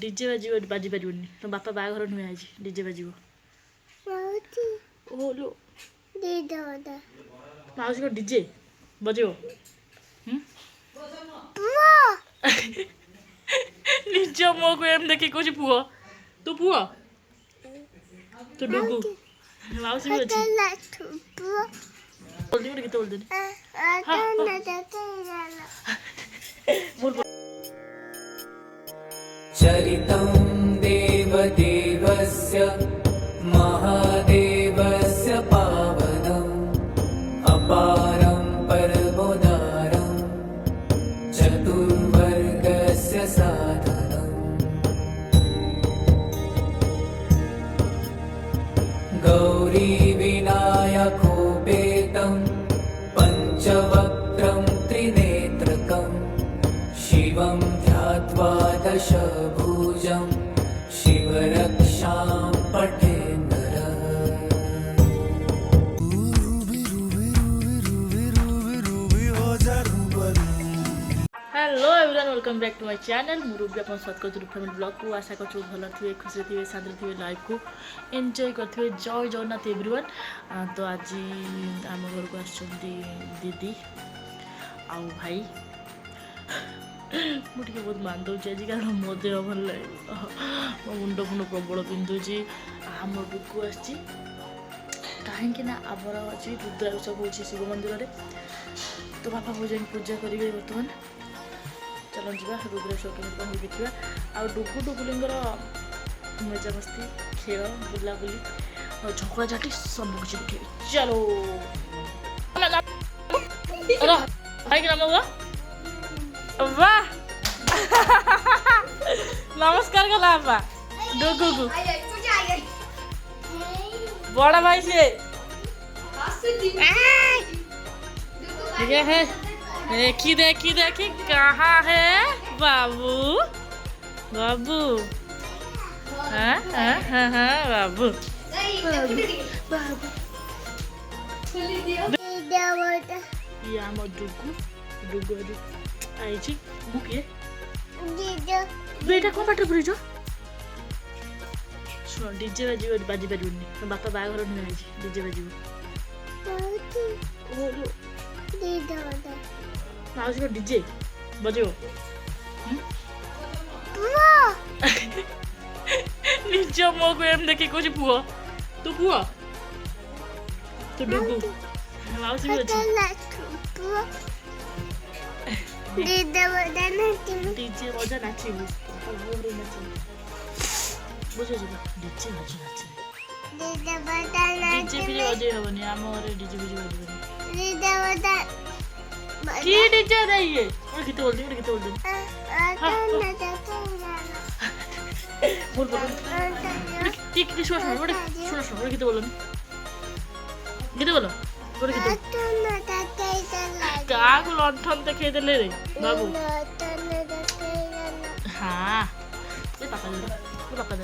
DJ बाजी बाजी पारिबनी तो बापा बाघर नुहे आज डीजे बाजिबो ओलो माउसी को डीजे बजिबो निज मो को एम देखि कुछ पुओ तू पुओ तो डुगु माउसी भी अछि बोल दे किते बोल दे चरितं देवदेवस्य महादेवस्य पावनम् अपारं परमोदारं चतुर्वर्गस्य साधनम् गौरीविनायकोपेतं पञ्चवक्त्रं त्रिनेत्रकं शिवं ध्यात्वा दशभुजं शिवरक्षां पठे नरः। Hello everyone welcome back to my channel मुरुबी अपन स्वागत करछु फैमिली ब्लॉग को आशा करछु भल थिए खुशी थिए शांति थिए लाइफ को एंजॉय करथिए जय जगन्नाथ एवरीवन। तो आज आम घर को आछंती दीदी आउ भाई मुझे बहुत मान दूसरी आज कारण मो देह भल मो मुंड फुंड प्रबल पिंधुची आम डुकु आसी कहीं आमर अच्छी रुद्राभिषेक हो शिव मंदिर में तो बापा को जाए पूजा करेंगे बर्तमान चलो जा रुद्राभिषेक कौन देखा आ डुगु डुगुलींगर मजा मस्ती खेल बुलाबुली और झगड़ा झाटी सब कुछ देखे चलो भाई के नाम होगा वाह नमस्कार कला आपा डुगु बड़ा भाई से ये है देखी देखी देखी कहाँ है बाबू बाबू हाँ हाँ हाँ हाँ बाबू ये आम डुगु डुगु आई बुके बेटा कौन पाठ पढ़ी शुण डीजे बाजी बाजी पारिबनी तो बापा बाघर नुहे आज डीजे बाजिबो माउसी को डीजे बजिबो निज मो को एम देखि कुछ पुओ तू पुओ तो डुगु माउसी भी अछि डीजे बजा नाचिबो बोरे नाचिबो बुझे डीजे बजा नाचिबो डीजे भी बजे हबनी आम घरे डीजे भी बजबनी की डीजे रही है और किते बोल दे बोल बोल ठीक ठीक सुन सुन किते बोलो बोल किते का को लंठन देखे देले रे बाबू हां ये पापा दे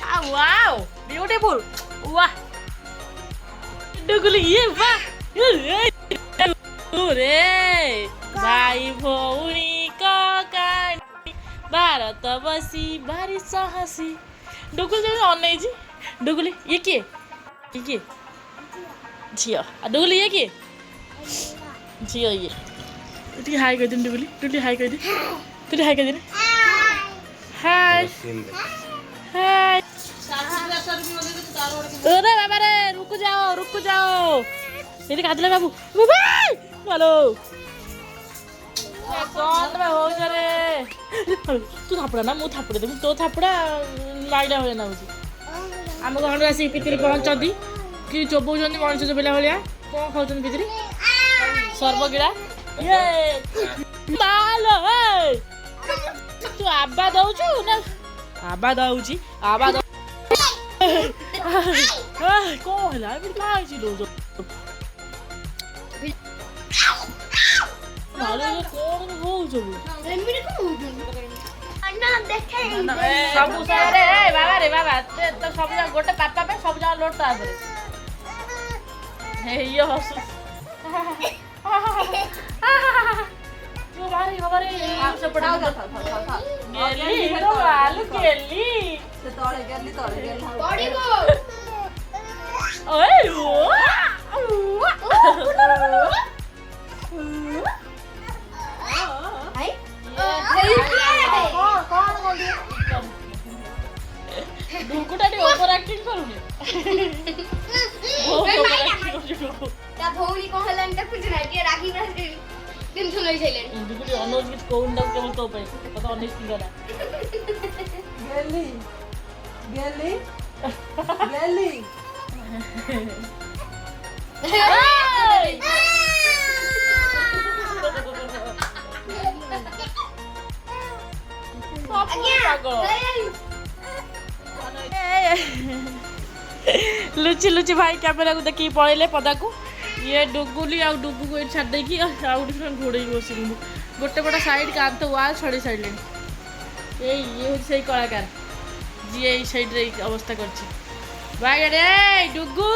आ वाओ ब्यूटीफुल वाह डुगुली ये वाह रे भाई भौणी को कहानी भारत बसी भारी साहसी डुगुली जैसे अनै जी डुगुली ये किए झियो डुगुली ये किए झियो ये तुझे हाय कह दिन डुगुली तुझे हाय कह दे तुझे हाय कह दे हाय हाय अरे बाबा रे रुक जाओ ये काटले बाबू हेलो कौन में हो रे तू थापड़ा ना मु थापड़े देबी तो थापड़ा लाइला हो ना होची आम घर आसी पितरी पहुंचती कि चोबौचंदी मनुष्य चोबेला भलिया कौन खाउचंदी पितरी सर्वगिड़ा ये मालो ए तू आबा दउछु ना आबा दउची आबा कौन है फिर काय छी दो मालो कौन हो जबू सब सारे रे बाबा तो सब गोटे पापा पे सब जगह लोट ता हे यो हसु जो बारी खबर है आप से पढ़ाओ गेली ते तळे गेली पडिगो ओए हाय ढुकुटाने ओव्हर ऍक्टिंग करून ତା ଭଉଣୀ କଣ ହେଲାନି ଦେଖୁଛୁ ନା ଟିକେ ରାଗି ରାଗି ଟେନସନ ହେଇ ସାଇଲେଣି ढुकुटी अनुज କିଛି କହୁନି ତାକୁ କେବଳ ତୋ ପାଇଁ ତତେ ଅନେକ ପିଙ୍ଗରା गेली गेली गेली लुचि लुचि भाई कैमेरा को देखिए पड़े पदा को ये डुगुली आ डुगु को छाड़ देकी घोड़े बस गोटे पट साइड कांत वाल छड़ी साइड ये हूँ से कलाकार जी ये साइड रे अवस्था कर डुगु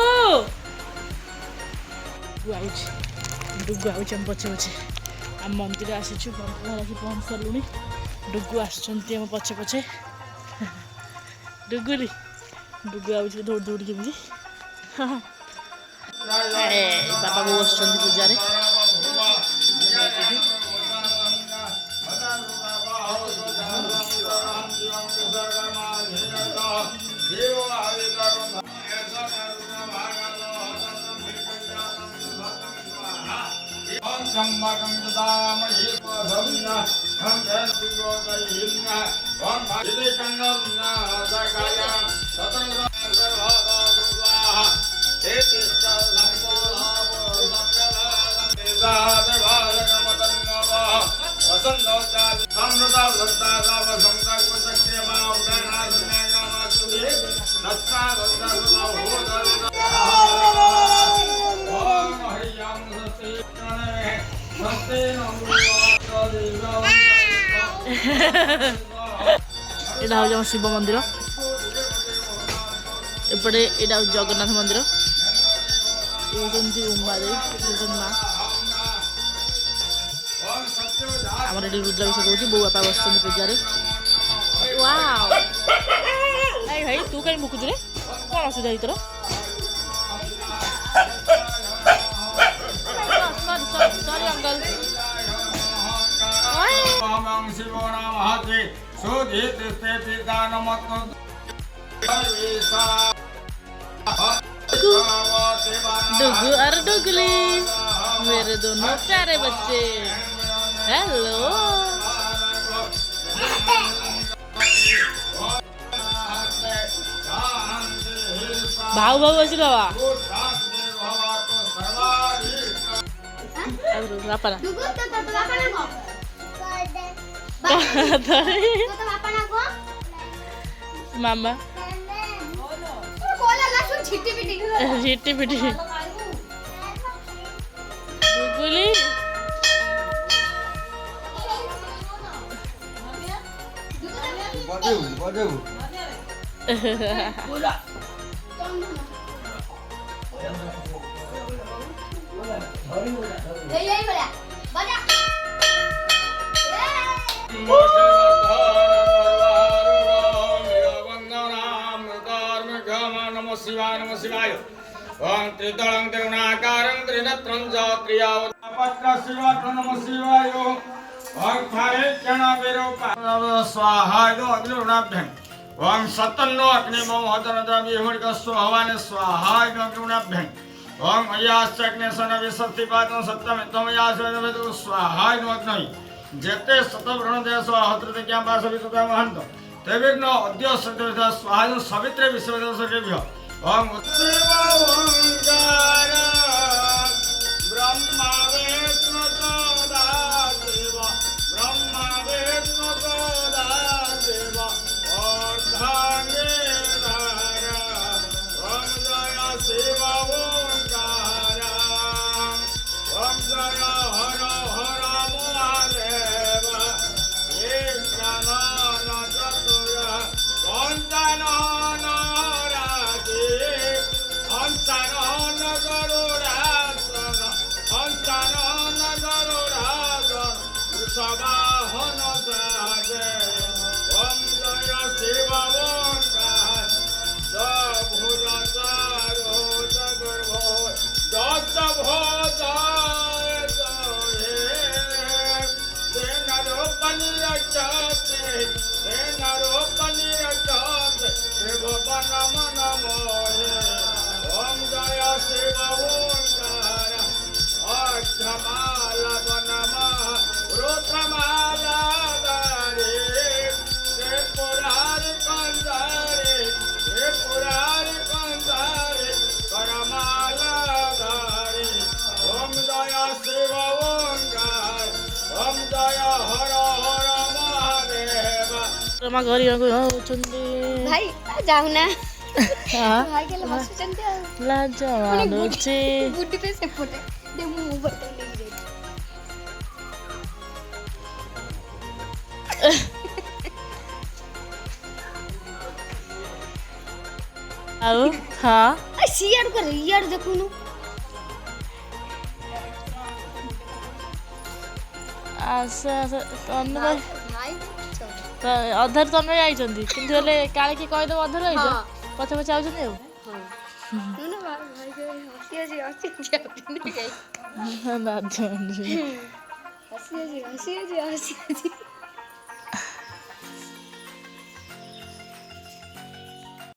डुगु आम पछे पछे आम मंदिर आसीचु मंदिर आसी पहुँच सारूँ डुगु आम पछे पछे डुगुली डुगु आउछ दौड़ दौड़ केमी बाबा बस पूजा एटा हूँ शिव मंदिर एपटे एटा हूँ जगन्नाथ मंदिर ये उमा देवी माँ आम रुद्राभिषेक हो बो बापा बस पूजा भाई तू कहीं मुकुचु रे कौन असुविधा तोर सॉरी अंकल डुगु और डुगली मेरे दोनों प्यारे बच्चे हेलो भाव भाव अच्छी बाबा बापा दुगु तो बापा ना को मामा कोला लासु छिट्टी पिटी झिट्टी पिटी डुगुली यही बोला बजा नमः शिवाय ओम त्रिदलं त्रिगुणाकारं त्रिनेत्रं च त्रियावतापत्र शिवाय नमः शिवाय ओम खारे चना विरूपा स्वाहा इदो अग्निगुणाभ्यं ओम सतन्नो अग्निमो हतनद्रव्यहुर्ग स्वाहाने स्वाहा इदो अग्निगुणाभ्यं ओम अयाश्चग्ने सन विसर्तिपातं सत्यमित्तं यासवेदवेदो स्वाहा इदो अग्नि जेते शतवृण देश हत्रते क्याम्बा सवितता महन्त तेविघ्न अद्य सत्य स्वाहा सवित्रे विश्वदेवसर्गेभ्य ओम ओंकार ब्रह्मा विष्णु सदाशिव ब्रह्मा विष्णु सदाशिव अर्धांगिरहर ओम जय शिव ओंकार ओम जय हर हर महादेव ईशान चतुर पंचानन राजे पंचानन करो ମା କରିବାକୁ ହଉଛନ୍ତି ଭାଇ ଯାଉନା ହଁ ଭାଇ କେଲେ ହସୁଛନ୍ତି ଆଉ ଲାଜ ମାଡୁଛି ବୁଟି ପେ ସେପଟେ ଦେ ମୁଁ ମୋବାଇଲ ଟା ନେଇକି ଯାଇ ଆଉ ହଁ ସିଆଡୁ କରେ ଇଆଡୁ ଦେଖୁନୁ ଆସ ତନୁ ଭାଇ ଭାଇ ଅଧାରୁ ତନୁ ଭାଇ ଯାଇଛନ୍ତି କିନ୍ତୁ ହେଲେ କାଳେ କିଏ କହିଦେବ ଅଧାରୁ ଆଇଛ ହଁ। ପଛେ ପଛେ ଆଉଛନ୍ତି ଆଉ ନୁନା ଭାଇ ହସି ହସି ହସି ଲାଜ ମାଡୁଛି ହସି ହସି ହସି ହସି ହସି